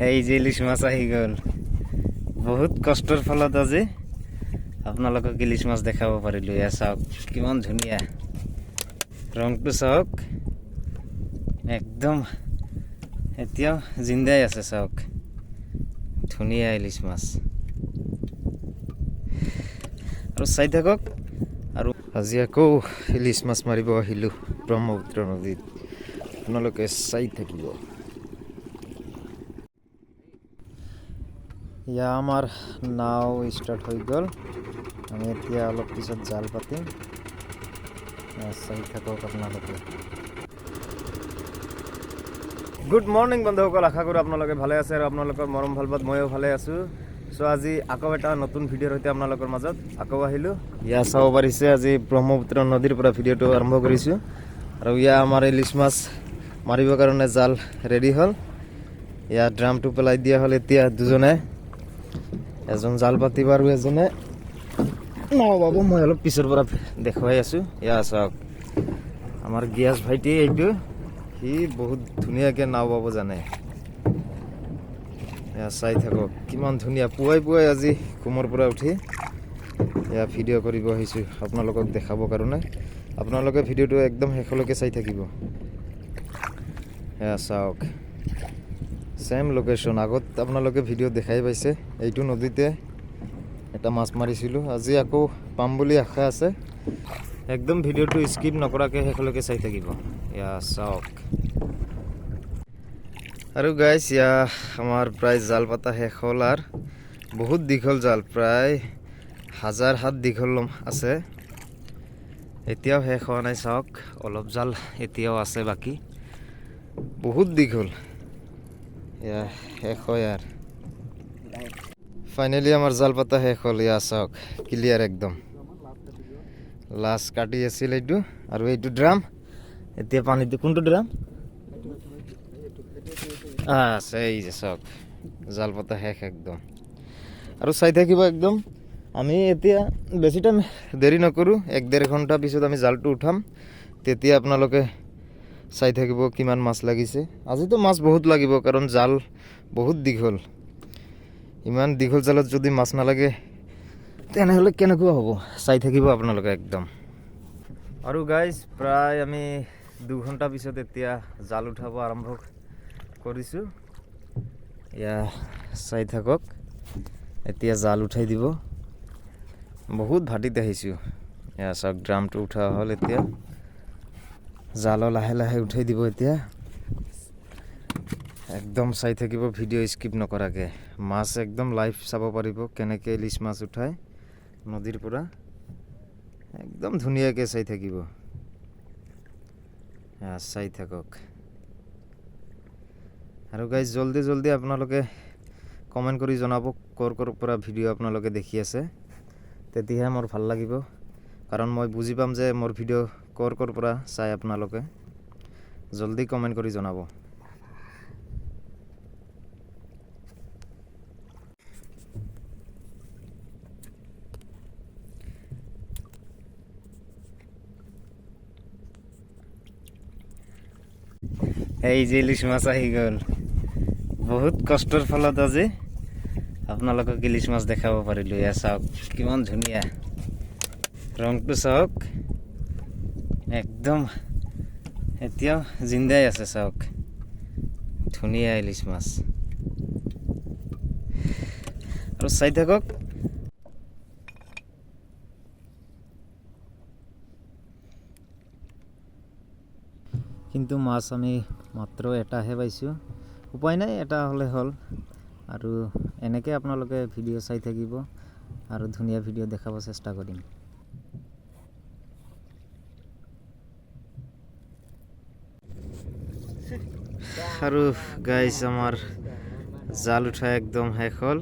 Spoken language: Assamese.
এই যে ইলিশ মাছ আহি গ'ল। বহুত কষ্টৰ ফলত আজি আপোনালোকক ইলিশ মাছ দেখাব পাৰিলোঁ। এয়া চাওক কিমান ধুনীয়া, ৰংটো চাওক একদম এতিয়াও জিন্দাই আছে। চাওক ধুনীয়া ইলিশ মাছ, আৰু চাই থাকক। আৰু আজি আকৌ ইলিশ মাছ মাৰিব আহিলোঁ ব্ৰহ্মপুত্ৰ নদীত, আপোনালোকে চাই থাকিব। ইয়া আমাৰ নাও ষ্টাৰ্ট হৈ গ'ল। আমি এতিয়া অলপ পিছত জাল পাতিম, চাই থাকক আপোনালোকে। গুড মৰ্ণিং বন্ধুসকল, আশা কৰোঁ আপোনালোকে ভালে আছে আৰু আপোনালোকৰ মৰম ভালপাত ময়ো ভালে আছোঁ। চ' আজি আকৌ এটা নতুন ভিডিঅ'ৰ সৈতে আপোনালোকৰ মাজত আকৌ আহিলোঁ। ইয়া চাব পাৰিছে, আজি ব্ৰহ্মপুত্ৰ নদীৰ পৰা ভিডিঅ'টো আৰম্ভ কৰিছোঁ। আৰু ইয়া আমাৰ ইলিশ মাছ মাৰিবৰ কাৰণে জাল ৰেডি হ'ল। ইয়া ড্ৰামটো পেলাই দিয়া হ'ল। এতিয়া দুজনে, এজন জাল পাতিব আৰু এজনে নাও বাব। মই অলপ পিছৰ পৰা দেখুৱাই আছোঁ। ইয়া চাওক আমাৰ গিয়াছ ভাইটি, এইটো সি বহুত ধুনীয়াকৈ নাও বাব জানে। এয়া চাই থাকক কিমান ধুনীয়া। পুৱাই পুৱাই আজি ঘুমৰ পৰা উঠি এয়া ভিডিঅ' কৰিব আহিছোঁ আপোনালোকক দেখাবৰ কাৰণে। আপোনালোকে ভিডিঅ'টো একদম শেষলৈকে চাই থাকিব। এয়া চাওক ছেম লোকেশ্যন, আগত আপোনালোকে ভিডিঅ' দেখাই পাইছে। এইটো নদীতে এটা মাছ মাৰিছিলোঁ, আজি আকৌ পাম বুলি আশা আছে। একদম ভিডিঅ'টো স্কিপ নকৰাকৈ শেষলৈকে চাই থাকিব। এয়া চাওক। আৰু গাইছ, ইয়া আমাৰ প্ৰায় জাল পাতা শেষ হ'ল। আৰু বহুত দীঘল জাল, প্ৰায় 1000 হাত দীঘল আছে। এতিয়াও শেষ হোৱা নাই। চাওক অলপ জাল এতিয়াও আছে বাকী, বহুত দীঘল। এয়া শেষ হয় আৰু ফাইনেলি আমাৰ জাল পাতা শেষ হ'ল। ইয়া চাওক ক্লিয়াৰ একদম। লাষ্ট কাটি আছিল এইটো, আৰু এইটো ড্ৰাম। এতিয়া পানীটো, কোনটো ড্ৰাম আছে, এই যে চাওক জাল পাতা শেষ একদম। আৰু চাই থাকিব একদম। আমি এতিয়া বেছি টাইম দেৰি নকৰোঁ, 1-1.5 ঘণ্টা পিছত আমি জালটো উঠাম। তেতিয়া আপোনালোকে চাই থাকিব কিমান মাছ লাগিছে। আজিতো মাছ বহুত লাগিব, কাৰণ জাল বহুত দীঘল। ইমান দীঘল জালত যদি মাছ নালাগে তেনেহ'লে কেনেকুৱা হ'ব, চাই থাকিব আপোনালোকে একদম। আৰু গাইজ প্ৰায় আমি 2 ঘণ্টা পিছত এতিয়া জাল উঠাব আৰম্ভ কৰিছোঁ। এয়া চাই থাকক, এতিয়া জাল উঠাই দিব। বহুত ভাটিত আহিছোঁ। এয়া চাওক ড্ৰামটো উঠোৱা হ'ল। এতিয়া জালো লাহে লাহে উঠাই দিব। এতিয়া একদম চাই থাকিব, ভিডিঅ' স্কিপ নকৰাকৈ। মাছ একদম লাইভ চাব পাৰিব, কেনেকৈ ইলিশ মাছ উঠায় নদীৰ পৰা। একদম ধুনীয়াকৈ চাই থাকিব। চাই থাকক। আৰু গাইজ জল্দি জল্দি আপোনালোকে কমেণ্ট কৰি জনাব ক'ৰ পৰা ভিডিঅ' আপোনালোকে দেখি আছে। তেতিয়াহে মোৰ ভাল লাগিব, কাৰণ মই বুজি পাম যে মোৰ ভিডিঅ' ক'ৰ পৰা চাই আপোনালোকে। জল্দি কমেণ্ট কৰি জনাব। এই যে ইলিশ মাছ আহি গ'ল। বহুত কষ্টৰ ফলত আজি আপোনালোকক ইলিশ মাছ দেখাব পাৰিলোঁ। এয়া চাওক কিমান ধুনীয়া, ৰংটো চাওক একদম এতিয়াও জিন্দাই আছে। চাওক ধুনীয়া ইলিশ মাছ, আৰু চাই থাকক। কিন্তু মাছ আমি মাত্ৰ এটাহে পাইছোঁ। উপায় নাই, এটা হ'লে হ'ল। আৰু এনেকৈ আপোনালোকে ভিডিঅ' চাই থাকিব, আৰু ধুনীয়া ভিডিঅ' দেখাব চেষ্টা কৰিম। আৰু গাইছ আমাৰ জাল উঠা একদম শেষ হ'ল।